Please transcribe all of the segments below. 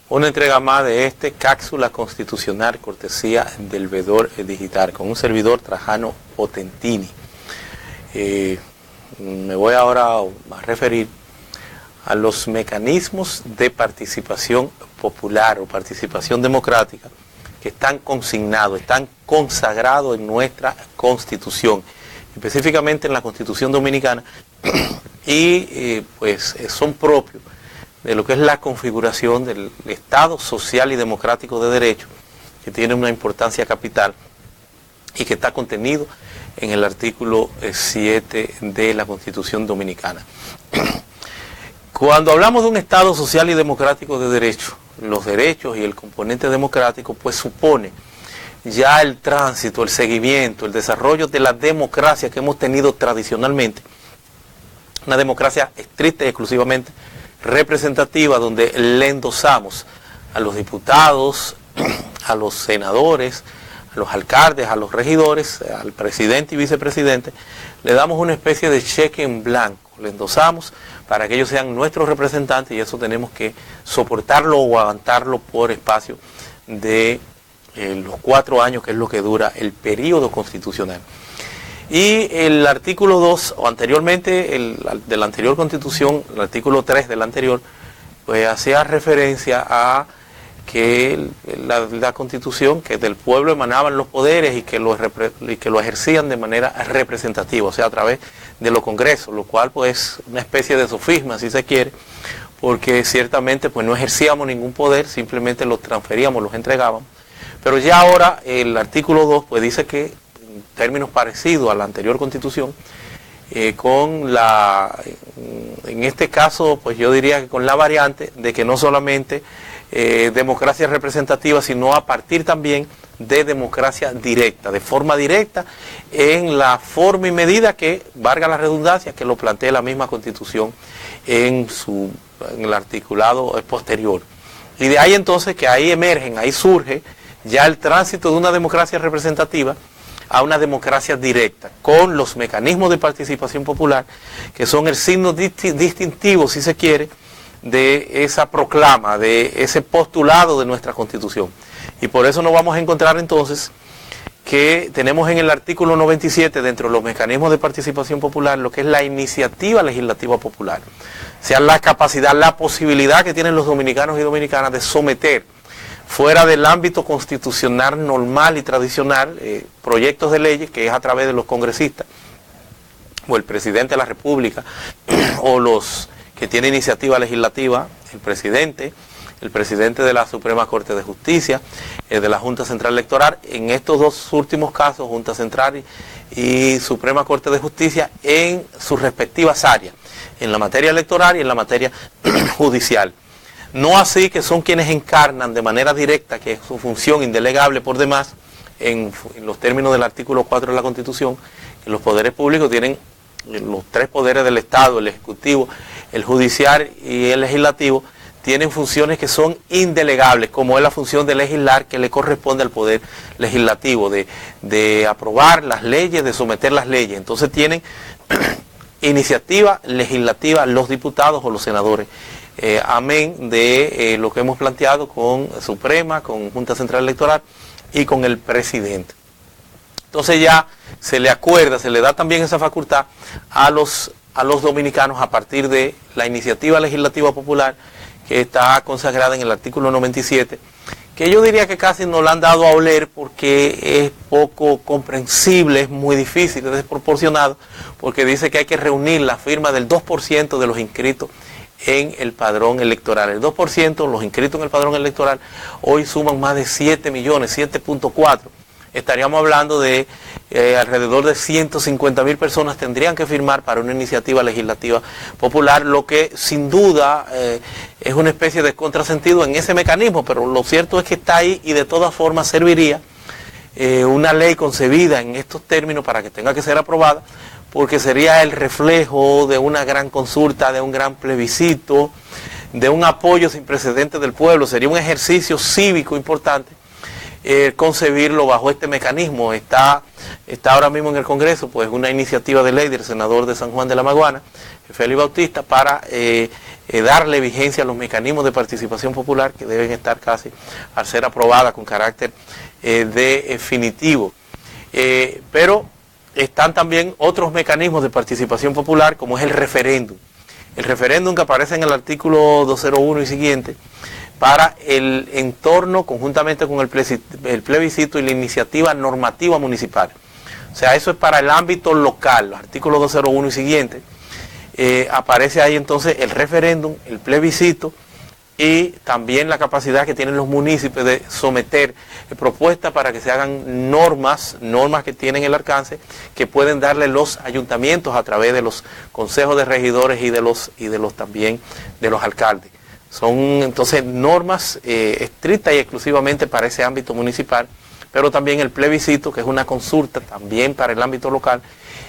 Una entrega más de cápsula constitucional, cortesía del Vedor Digital, con un servidor Trajano Potentini. Me voy ahora a referir a los mecanismos de participación popular o participación democrática que están consignados, están consagrados en nuestra Constitución, específicamente en la Constitución Dominicana, y pues son propios de lo que es la configuración del Estado social y democrático de derecho, que tiene una importancia capital y que está contenido en el artículo 7 de la Constitución Dominicana. Cuando hablamos de un Estado social y democrático de derecho, los derechos y el componente democrático pues supone ya el tránsito, el seguimiento, el desarrollo de la democracia que hemos tenido tradicionalmente, una democracia estricta y exclusivamente representativa, donde le endosamos a los diputados, a los senadores, a los alcaldes, a los regidores, al presidente y vicepresidente, le damos una especie de cheque en blanco, le endosamos para que ellos sean nuestros representantes, y eso tenemos que soportarlo o aguantarlo por espacio de los 4 años, que es lo que dura el periodo constitucional. Y el artículo 2, o anteriormente, de la anterior Constitución, el artículo 3 de la anterior, pues hacía referencia a que la Constitución, que del pueblo emanaban los poderes y que lo ejercían de manera representativa, o sea, a través de los congresos, lo cual pues una especie de sofisma, si se quiere, porque ciertamente pues no ejercíamos ningún poder, simplemente los transferíamos, los entregábamos. Pero ya ahora el artículo 2 pues dice que, en términos parecidos a la anterior Constitución, en este caso pues yo diría que con la variante de que no solamente democracia representativa, sino a partir también de democracia directa, de forma directa, en la forma y medida que, valga la redundancia, que lo plantea la misma Constitución en el articulado posterior. Y de ahí entonces que ahí emergen, ahí surge ya el tránsito de una democracia representativa a una democracia directa, con los mecanismos de participación popular, que son el signo distintivo, si se quiere, de esa proclama, de ese postulado de nuestra Constitución. Y por eso nos vamos a encontrar entonces que tenemos en el artículo 97, dentro de los mecanismos de participación popular, lo que es la iniciativa legislativa popular. O sea, la capacidad, la posibilidad que tienen los dominicanos y dominicanas de someter, fuera del ámbito constitucional normal y tradicional, proyectos de leyes, que es a través de los congresistas, o el presidente de la República, o los que tienen iniciativa legislativa, el presidente de la Suprema Corte de Justicia, de la Junta Central Electoral, en estos dos últimos casos, Junta Central y Suprema Corte de Justicia, en sus respectivas áreas, en la materia electoral y en la materia judicial. No así que son quienes encarnan de manera directa, que es su función indelegable por demás, en los términos del artículo 4 de la Constitución, que los poderes públicos tienen los 3 poderes del Estado, el Ejecutivo, el Judicial y el Legislativo, tienen funciones que son indelegables, como es la función de legislar, que le corresponde al Poder Legislativo, de aprobar las leyes, de someter las leyes. Entonces tienen iniciativa legislativa los diputados o los senadores. Amén de lo que hemos planteado con Suprema, con Junta Central Electoral y con el presidente. Entonces ya se le acuerda, se le da también esa facultad a los dominicanos a partir de la iniciativa legislativa popular, que está consagrada en el artículo 97, que yo diría que casi no la han dado a oler porque es poco comprensible, es muy difícil, es desproporcionado, porque dice que hay que reunir la firma del 2% de los inscritos en el padrón electoral. El 2%, los inscritos en el padrón electoral, hoy suman más de 7 millones, 7.4. Estaríamos hablando de alrededor de 150.000 personas tendrían que firmar para una iniciativa legislativa popular, lo que sin duda es una especie de contrasentido en ese mecanismo, pero lo cierto es que está ahí y de todas formas serviría una ley concebida en estos términos para que tenga que ser aprobada, porque sería el reflejo de una gran consulta, de un gran plebiscito, de un apoyo sin precedentes del pueblo. Sería un ejercicio cívico importante concebirlo bajo este mecanismo. Está ahora mismo en el Congreso pues una iniciativa de ley del senador de San Juan de la Maguana, Félix Bautista, para darle vigencia a los mecanismos de participación popular que deben estar casi al ser aprobada con carácter definitivo. Pero están también otros mecanismos de participación popular, como es el referéndum. El referéndum que aparece en el artículo 201 y siguiente, para el entorno conjuntamente con el plebiscito y la iniciativa normativa municipal. O sea, eso es para el ámbito local, los artículos 201 y siguiente. Aparece ahí entonces el referéndum, el plebiscito y también la capacidad que tienen los municipios de someter propuestas para que se hagan normas que tienen el alcance que pueden darle los ayuntamientos a través de los consejos de regidores y de los también de los alcaldes. Son entonces normas estrictas y exclusivamente para ese ámbito municipal, pero también el plebiscito, que es una consulta también para el ámbito local,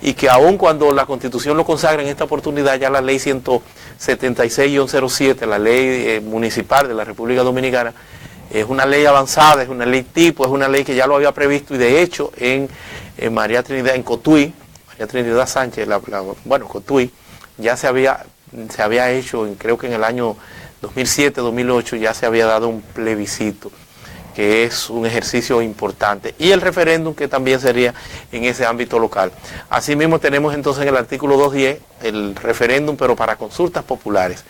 y que aun cuando la Constitución lo consagra en esta oportunidad, ya la ley 176-07, la ley municipal de la República Dominicana, es una ley avanzada, es una ley tipo, es una ley que ya lo había previsto, y de hecho en María Trinidad, en Cotuí, María Trinidad Sánchez, Cotuí, ya se había hecho, creo que en el año 2007-2008 ya se había dado un plebiscito, que es un ejercicio importante, y el referéndum, que también sería en ese ámbito local. Asimismo tenemos entonces en el artículo 210 el referéndum, pero para consultas populares,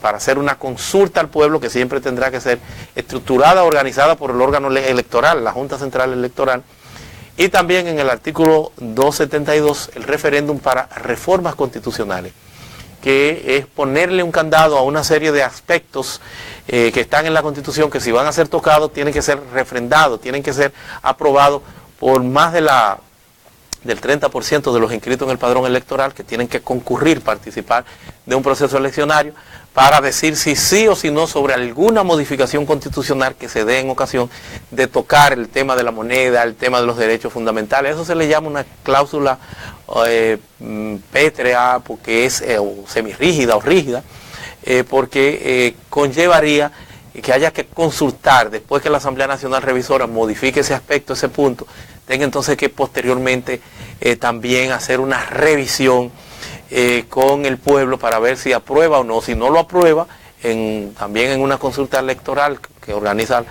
para hacer una consulta al pueblo que siempre tendrá que ser estructurada, organizada por el órgano electoral, la Junta Central Electoral, y también en el artículo 272 el referéndum para reformas constitucionales, que es ponerle un candado a una serie de aspectos que están en la Constitución, que si van a ser tocados tienen que ser refrendados, tienen que ser aprobados por más del 30% de los inscritos en el padrón electoral, que tienen que concurrir, participar de un proceso eleccionario, para decir si sí o si no sobre alguna modificación constitucional que se dé en ocasión de tocar el tema de la moneda, el tema de los derechos fundamentales. Eso se le llama una cláusula pétrea, porque es semirrígida o rígida, porque conllevaría que haya que consultar, después que la Asamblea Nacional Revisora modifique ese aspecto, ese punto, tenga entonces que posteriormente también hacer una revisión con el pueblo para ver si aprueba o no. Si no lo aprueba, también en una consulta electoral que organiza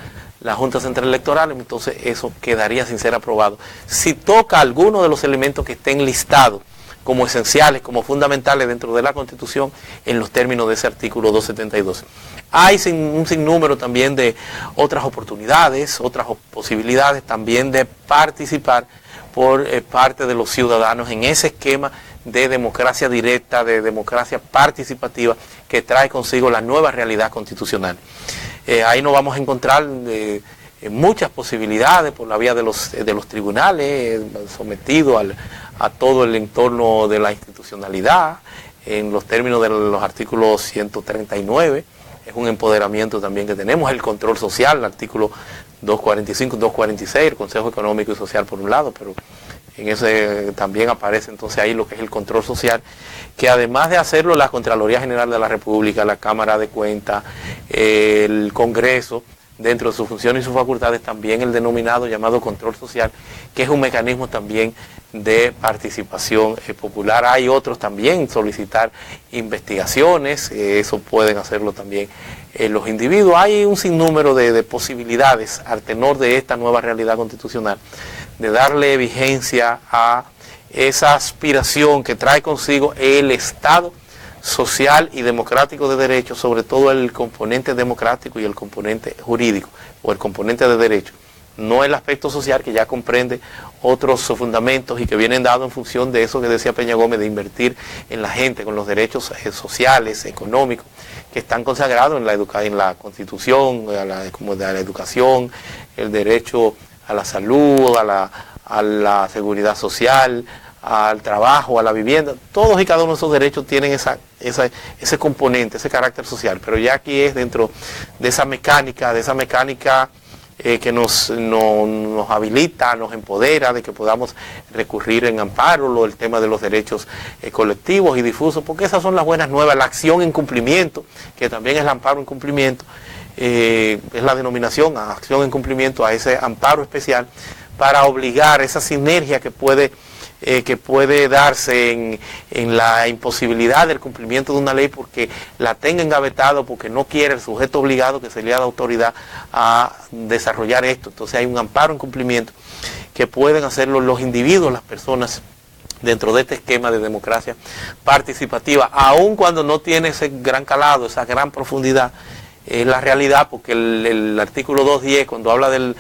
la Junta Central Electoral, entonces eso quedaría sin ser aprobado. Si toca alguno de los elementos que estén listados como esenciales, como fundamentales dentro de la Constitución, en los términos de ese artículo 272. Hay un sinnúmero también de otras oportunidades, otras posibilidades también de participar por parte de los ciudadanos en ese esquema de democracia directa, de democracia participativa, que trae consigo la nueva realidad constitucional. Ahí nos vamos a encontrar muchas posibilidades por la vía de los tribunales, sometido a todo el entorno de la institucionalidad, en los términos de los artículos 139, es un empoderamiento también que tenemos, el control social, el artículo 245, 246, el Consejo Económico y Social por un lado, pero en ese también aparece entonces ahí lo que es el control social, que además de hacerlo la Contraloría General de la República, la Cámara de Cuentas, el Congreso, dentro de sus funciones y sus facultades, también el denominado llamado control social, que es un mecanismo también de participación popular. Hay otros también, solicitar investigaciones, eso pueden hacerlo también los individuos. Hay un sinnúmero de posibilidades al tenor de esta nueva realidad constitucional, de darle vigencia a esa aspiración que trae consigo el Estado social y democrático de derecho, sobre todo el componente democrático y el componente jurídico, o el componente de derecho, no el aspecto social, que ya comprende otros fundamentos y que vienen dados en función de eso que decía Peña Gómez, de invertir en la gente, con los derechos sociales, económicos, que están consagrados en la Constitución, como de la educación, el derecho a la salud, a la seguridad social, al trabajo, a la vivienda. Todos y cada uno de esos derechos tienen ese componente, ese carácter social, pero ya aquí es dentro de esa mecánica que nos habilita, nos empodera, de que podamos recurrir en amparo, el tema de los derechos colectivos y difusos, porque esas son las buenas nuevas. La acción en cumplimiento, que también es el amparo en cumplimiento, es la denominación, acción en cumplimiento, a ese amparo especial, para obligar esa sinergia que puede que puede darse en la imposibilidad del cumplimiento de una ley porque la tenga engavetado, porque no quiere el sujeto obligado, que sería la autoridad, a desarrollar esto. Entonces hay un amparo en cumplimiento que pueden hacerlo los individuos, las personas, dentro de este esquema de democracia participativa, aun cuando no tiene ese gran calado, esa gran profundidad. Es la realidad, porque el artículo 210, cuando habla del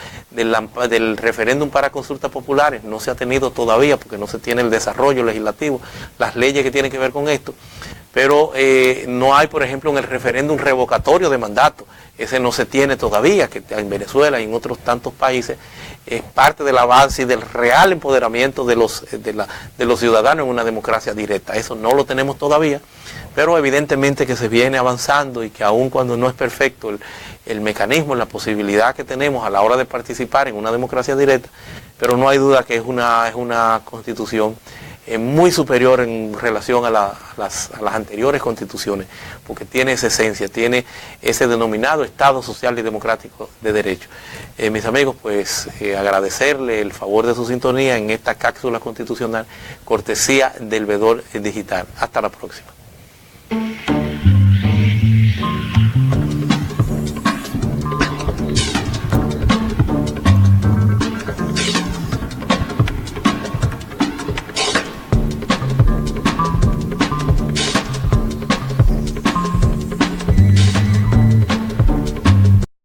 referéndum para consultas populares, no se ha tenido todavía, porque no se tiene el desarrollo legislativo, las leyes que tienen que ver con esto, pero no hay, por ejemplo, en el referéndum revocatorio de mandato, ese no se tiene todavía, que en Venezuela y en otros tantos países es parte del avance y del real empoderamiento de los ciudadanos en una democracia directa. Eso no lo tenemos todavía, pero evidentemente que se viene avanzando y que aun cuando no es perfecto el mecanismo, la posibilidad que tenemos a la hora de participar en una democracia directa, pero no hay duda que es una constitución muy superior en relación a las anteriores constituciones, porque tiene esa esencia, tiene ese denominado Estado social y democrático de derecho. Mis amigos, pues agradecerle el favor de su sintonía en esta cápsula constitucional, cortesía del Vedor Digital. Hasta la próxima.